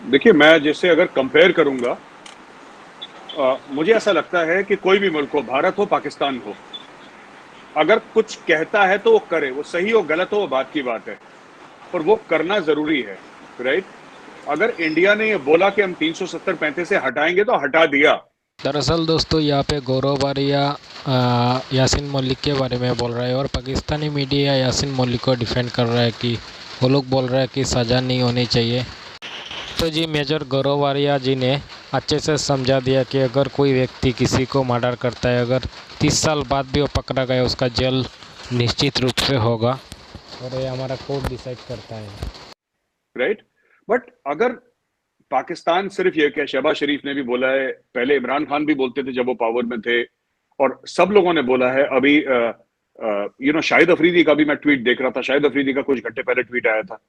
देखिए, मैं जैसे अगर कंपेयर करूंगा, मुझे ऐसा लगता है कि कोई भी मुल्क हो, भारत हो, पाकिस्तान हो, अगर कुछ कहता है तो वो करे, वो सही हो गलत हो वो बात की बात है, पर वो करना जरूरी है। राइट? अगर इंडिया ने ये बोला कि हम 370-35 से हटाएंगे तो हटा दिया। दरअसल दोस्तों यहाँ पे गौरव बारिया यासिन मलिक के बारे में बोल रहा है और पाकिस्तानी मीडिया यासिन मलिक को डिफेंड कर रहा है कि वो लोग बोल रहे हैं कि सज़ा नहीं होनी चाहिए। तो जी मेजर गौरव बारिया जी ने अच्छे से समझा दिया कि अगर कोई व्यक्ति किसी को मर्डर करता है, अगर 30 साल बाद भी वो पकड़ा गया, उसका जेल निश्चित रूप से होगा और ये हमारा कोर्ट डिसाइड करता है। राइट? बट अगर पाकिस्तान सिर्फ ये, क्या शहबाज शरीफ ने भी बोला है, पहले इमरान खान भी बोलते थे जब वो पावर में थे, और सब लोगों ने बोला है। अभी शाहिद अफरीदी का भी मैं ट्वीट देख रहा था, शाहिद अफरीदी का कुछ घंटे पहले ट्वीट आया था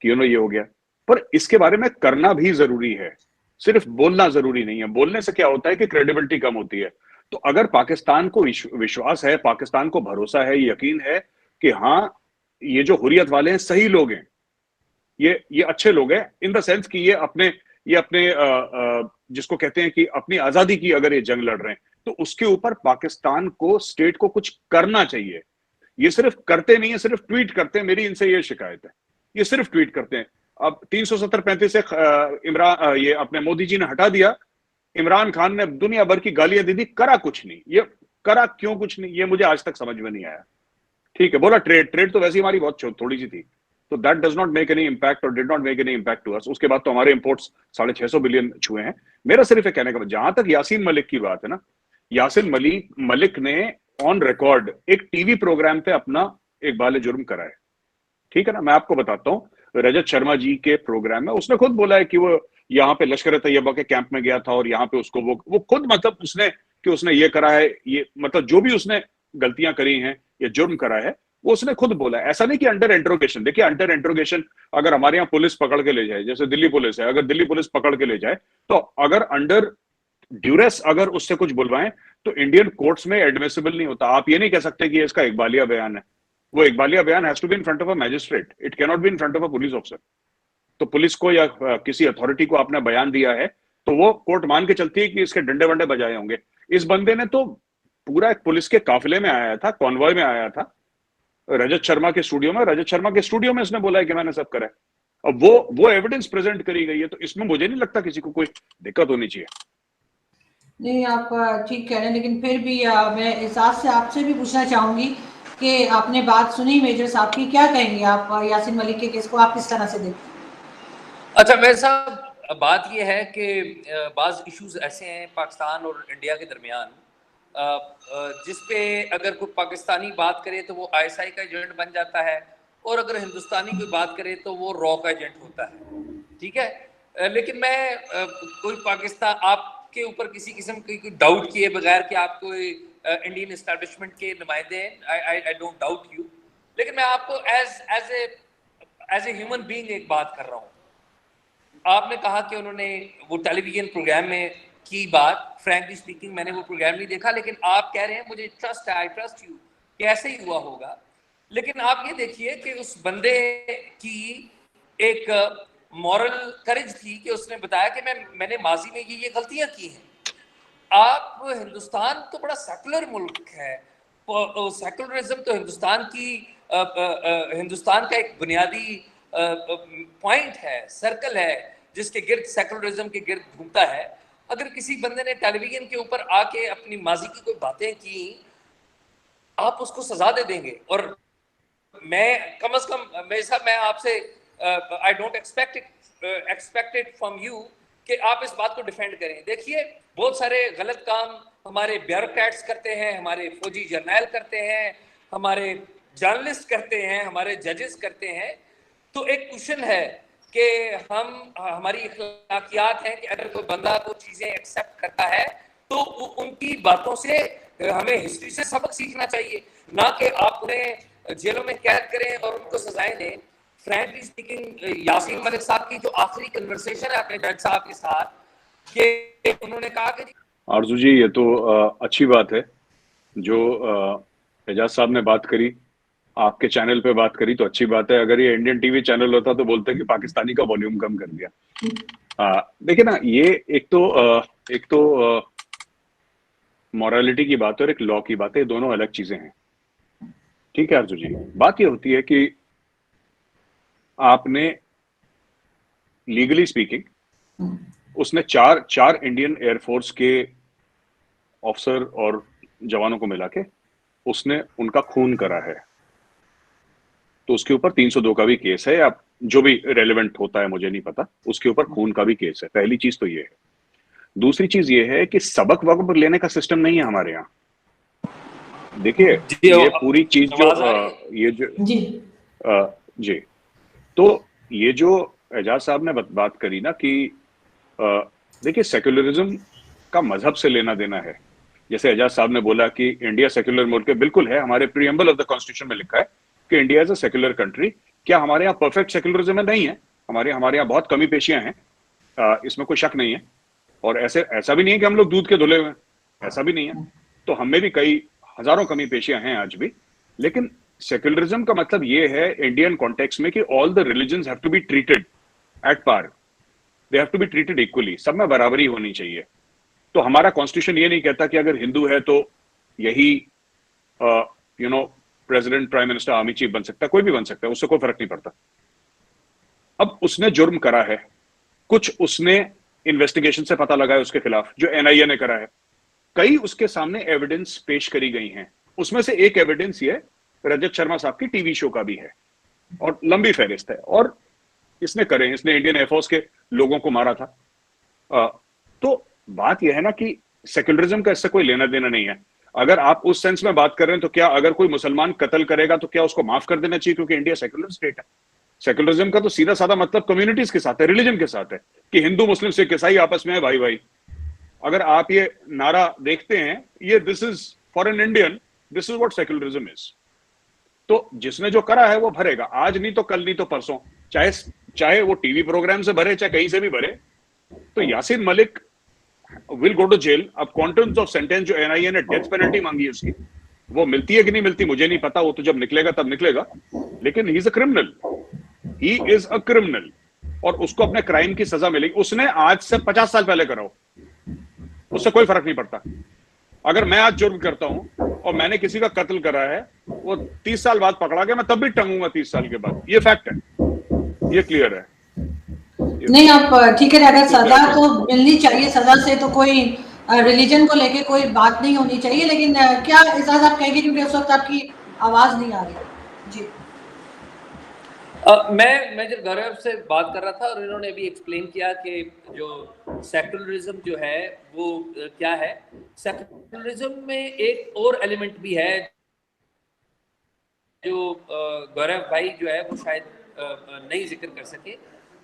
कि ये हो गया। पर इसके बारे में करना भी जरूरी है, सिर्फ बोलना जरूरी नहीं है। बोलने से क्या होता है कि क्रेडिबिलिटी कम होती है। तो अगर पाकिस्तान को विश्वास है, पाकिस्तान को भरोसा है, यकीन है कि हाँ, ये जो हुर्रियत वाले हैं सही लोग हैं, ये अच्छे लोग हैं, इन द सेंस कि ये अपने जिसको कहते हैं कि अपनी आजादी की अगर ये जंग लड़ रहे हैं, तो उसके ऊपर पाकिस्तान को, स्टेट को कुछ करना चाहिए। ये सिर्फ करते नहीं है, सिर्फ ट्वीट करते हैं। मेरी इनसे ये शिकायत है, ये सिर्फ ट्वीट करते हैं। अब 370-35 से इमरान, ये अपने मोदी जी ने हटा दिया, इमरान खान ने दुनिया भर की गालियां दे दी, करा कुछ नहीं। ये करा क्यों कुछ नहीं, ये मुझे आज तक समझ में नहीं आया। ठीक है, बोला ट्रेड ट्रेड तो वैसे ही हमारी बहुत थोड़ी सी थी, तो that does not make any impact और did not make any impact to us. उसके बाद तो हमारे इंपोर्ट्स 650 बिलियन छुए हैं। मेरा सिर्फ एक कहने का, जहां तक यासीन मलिक की बात है ना, यासीन मलिक ने ऑन रिकॉर्ड एक टीवी प्रोग्राम पे अपना एक बाले जुर्म करा है। ठीक है ना? मैं आपको बताता हूँ, रजत शर्मा जी के प्रोग्राम में उसने खुद बोला है कि वो यहाँ पे लश्कर तैयबा के कैंप में गया था, और यहाँ पे उसको वो खुद, मतलब उसने ये करा है, ये मतलब जो भी उसने गलतियां करी हैं या जुर्म करा है, वो उसने खुद बोला है। ऐसा नहीं कि अंडर इंट्रोगेशन। देखिए, अंडर इंट्रोगेशन अगर हमारे यहाँ पुलिस पकड़ के ले जाए, जैसे दिल्ली पुलिस है, अगर दिल्ली पुलिस पकड़ के ले जाए, तो अगर अंडर ड्यूरेस अगर उससे कुछ बुलवाएं, तो इंडियन कोर्ट्स में एडमिसिबल नहीं होता। आप ये नहीं कह सकते कि इसका इकबालिया बयान है। वो इकबालिया बयान has to be in front of a magistrate, it can not be in front of a police officer. तो पुलिस को या किसी अथॉरिटी को आपने बयान दिया है, तो वो कोर्ट मान के चलती है कि इसके डंडे वंडे बजाए होंगे। इस बंदे ने तो पूरा एक पुलिस के काफिले में आया था, कॉन्वॉय में आया था, रजत शर्मा के स्टूडियो में, रजत शर्मा के स्टूडियो में इसने बोला है कि मैंने सब करा है। अब वो एविडेंस प्रेजेंट करी गई है, तो इसमें मुझे नहीं लगता किसी को कोई दिक्कत होनी चाहिए। नहीं, आप ठीक कह रहे हैं, लेकिन फिर भी मैं एहसास से आपसे भी पूछना चाहूंगी कि आपने बात सुनी मेजर साहब की, क्या कहेंगे आप यासिन मलिक के केस को आप किस तरह से देखते हैं? अच्छा मेरे साहब, बात यह है कि बाज़ इश्यूज ऐसे हैं पाकिस्तान और इंडिया के दरमियान, जिस पे अगर कोई पाकिस्तानी बात करे तो वो आईएसआई का एजेंट बन जाता है, और अगर हिंदुस्तानी कोई बात करे तो वो रॉ का एजेंट होता है। ठीक है, लेकिन मैं कोई पाकिस्तान आपके ऊपर किसी किस्म की कोई डाउट किए बगैर कि आप कोई इंडियन एस्टैब्लिशमेंट के नुमाइंदे हैं, आई डोंट डाउट यू, लेकिन मैं आपको एज ए ह्यूमन बीइंग एक बात कर रहा हूँ। आपने कहा कि उन्होंने वो टेलीविजन प्रोग्राम में की बात, फ्रैंकली स्पीकिंग मैंने वो प्रोग्राम नहीं देखा, लेकिन आप कह रहे हैं मुझे ट्रस्ट है, आई ट्रस्ट यू कि ऐसे ही हुआ होगा। लेकिन आप ये देखिए कि उस बंदे की एक मॉरल करेज थी कि उसने बताया कि मैंने माजी में ये गलतियां की हैं। आप, हिंदुस्तान तो बड़ा सेकुलर मुल्क है, सेकुलरिज्म तो हिंदुस्तान की हिंदुस्तान का एक बुनियादी पॉइंट है, सर्कल है, जिसके गिर्द सेकुलरिज्म के गिर्द घूमता है। अगर किसी बंदे ने टेलीविजन के ऊपर आके अपनी माजी की कोई बातें की, आप उसको सजा दे देंगे। और मैं कम से कम मेरे साथ, मैं आपसे I don't expect it from you कि आप इस बात को डिफेंड करें। देखिए, बहुत सारे गलत काम हमारे ब्यूरोक्रेट्स करते हैं, हमारे फौजी जर्नैल करते हैं, हमारे जर्नलिस्ट करते हैं, हमारे जजेस करते हैं। तो एक क्वेश्चन है कि हमारी इखलाकियात है कि अगर कोई बंदा वो चीज़ें एक्सेप्ट करता है तो उनकी बातों से हमें हिस्ट्री से सबक सीखना चाहिए, ना कि आप उन्हें जेलों में कैद करें और उनको सजाएं दें। फ्रैंकली स्पीकिंग, यासीन मलिक साहब की जो आखिरी कन्वर्सेशन है अपने जज साहब के साथ, कि उन्होंने कहा कि आरजू जी, ये तो अच्छी बात है जो एजाज साहब ने बात करी, आपके चैनल पे बात करी, तो अच्छी बात है। अगर ये इंडियन टीवी चैनल होता तो बोलते कि पाकिस्तानी का वॉल्यूम कम कर दिया। देखिए ना, ये एक तो मॉरलिटी की बात है और एक लॉ की बात है, दोनों अलग चीजें हैं। ठीक है अर्जुन जी, बात ये होती है कि आपने लीगली स्पीकिंग उसने चार इंडियन एयरफोर्स के ऑफिसर और जवानों को मिला के उसने उनका खून करा है, तो उसके ऊपर 302 का भी केस है, या जो भी रेलेवेंट होता है मुझे नहीं पता, उसके ऊपर खून का भी केस है। पहली चीज तो ये है। दूसरी चीज ये है कि सबक वकब लेने का सिस्टम नहीं है हमारे यहाँ। देखिए ये पूरी चीज जो ये जो जी जी, तो ये जो एजाज साहब ने बात करी ना कि देखिए सेक्युलरिज्म का मजहब से लेना देना है। जैसे एजाज साहब ने बोला कि इंडिया सेक्युलर मुल्क है, बिल्कुल है, हमारे प्रीएम्बल ऑफ द कॉन्स्टिट्यूशन में लिखा है कि India is a secular country. क्या हमारे यहाँ परफेक्ट सेक्युलरिज्म नहीं है? हमारे यहाँ बहुत कमी पेशियां हैं, इसमें कोई शक नहीं है। और ऐसा भी नहीं है कि हम लोग दूध के धुले हुए हैं, ऐसा भी नहीं है। तो हमें भी कई हजारों कमी पेशियां हैं आज भी। लेकिन सेक्युलरिज्म का मतलब ये है इंडियन कॉन्टेक्स्ट में कि all the religions have to be treated at par, they have to be treated equally, सब में बराबरी होनी चाहिए। तो हमारा कॉन्स्टिट्यूशन ये नहीं कहता कि अगर हिंदू है तो यही president, prime minister, army chief बन सकता है, कोई भी बन सकता है, उससे कोई फर्क नहीं पड़ता। अब उसने जुर्म करा है, कुछ उसने इन्वेस्टिगेशन से पता लगा है उसके खिलाफ, जो एनआईए ने करा है, कई उसके सामने एविडेंस पेश करी गई हैं। उसमें से एक एविडेंस ये रजत शर्मा साहब की टीवी शो का भी है, और लंबी फहरिस्त है। और इसने इंडियन एयरफोर्स के लोगों को मारा था। तो बात यह है ना कि सेक्युलरिज्म का इससे कोई लेना देना नहीं है। अगर आप उस सेंस में बात कर रहे हैं तो क्या अगर कोई मुसलमान कत्ल करेगा तो क्या उसको माफ कर देना चाहिए क्योंकि इंडिया सेक्युलर स्टेट है? सेक्युलरिज्म का तो सीधा साधा मतलब कम्युनिटीज के साथ है, रिलीजन के साथ है, कि हिंदू मुस्लिम सिख ईसाई आपस में है भाई भाई। अगर आप ये नारा देखते हैं, ये this is for an Indian, this is what secularism is. तो जिसने जो करा है वो भरेगा, आज नहीं तो कल, नहीं तो परसों, चाहे वो टीवी प्रोग्राम से भरे, चाहे कहीं से भी भरे। तो Yasin Malik will go to jail. अब क्वांटम्स ऑफ सेंटेंस जो एनआईए ने डेथ पेनल्टी मांगी है उसकी, वो मिलती है कि नहीं मिलती मुझे नहीं पता, वो तो जब निकलेगा तब निकलेगा। लेकिन he is a criminal, he is a criminal, और उसको अपने क्राइम की सजा मिलेगी। उसने आज से 50 साल पहले करा हो, उससे कोई फर्क नहीं पड़ता। अगर मैं आज जुर्म करता हूं और मैंने किसी का कत्ल करा है, वो 30 साल बाद पकड़ा गया, मैं तब भी टंगूंगा 30 साल के बाद। ये फैक्ट है, ये क्लियर है। नहीं आप ठीक है, अगर सजा तो मिलनी चाहिए, सजा से तो कोई रिलीजन को लेके कोई बात नहीं होनी चाहिए। लेकिन क्या एजाज आप कहेंगे, क्योंकि उस वक्त आपकी आवाज नहीं आ रही जी। मैं जब गौरव से बात कर रहा था और इन्होंने भी एक्सप्लेन किया कि जो सेक्युलरिज्म जो है वो क्या है, सेक्युलरिज्म में एक और एलिमेंट भी है जो गौरव भाई जो है वो शायद नहीं जिक्र कर सके,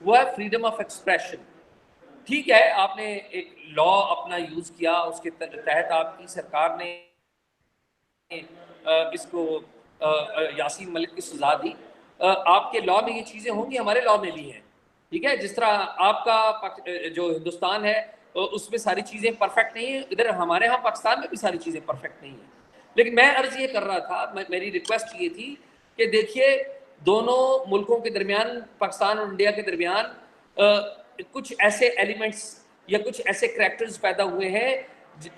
वो है फ्रीडम ऑफ एक्सप्रेशन। ठीक है, आपने एक लॉ अपना यूज किया, उसके तहत आपकी सरकार ने इसको यासीन मलिक की सजा दी। आपके लॉ में ये चीज़ें होंगी, हमारे लॉ में भी हैं। ठीक है, जिस तरह आपका जो हिंदुस्तान है उसमें सारी चीज़ें परफेक्ट नहीं है, इधर हमारे यहाँ पाकिस्तान में भी सारी चीज़ें परफेक्ट नहीं है। लेकिन मैं अर्ज ये कर रहा था, मेरी रिक्वेस्ट ये थी कि देखिए दोनों मुल्कों के दरमियान, पाकिस्तान और इंडिया के दरमियान कुछ ऐसे एलिमेंट्स या कुछ ऐसे करैक्टर्स पैदा हुए हैं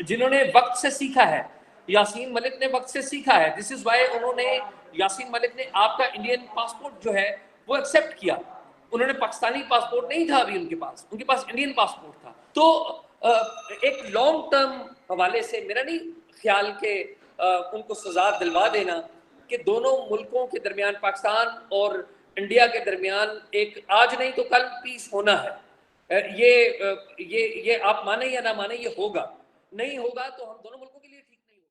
जिन्होंने वक्त से सीखा है। यासीन मलिक ने वक्त से सीखा है। This is why Yasin Malik ने आपका इंडियन पासपोर्ट जो है वो एक्सेप्ट किया। उन्होंने पाकिस्तानी पासपोर्ट नहीं था अभी उनके पास इंडियन पासपोर्ट था। तो एक लॉन्ग टर्म हवाले से मेरा नहीं ख्याल के उनको सजा दिलवा देना कि दोनों मुल्कों के दरमियान, पाकिस्तान और इंडिया के दरमियान एक आज नहीं तो कल पीस होना है। ये आप माने या ना माने, ये होगा। नहीं होगा तो हम दोनों मुल्कों के लिए ठीक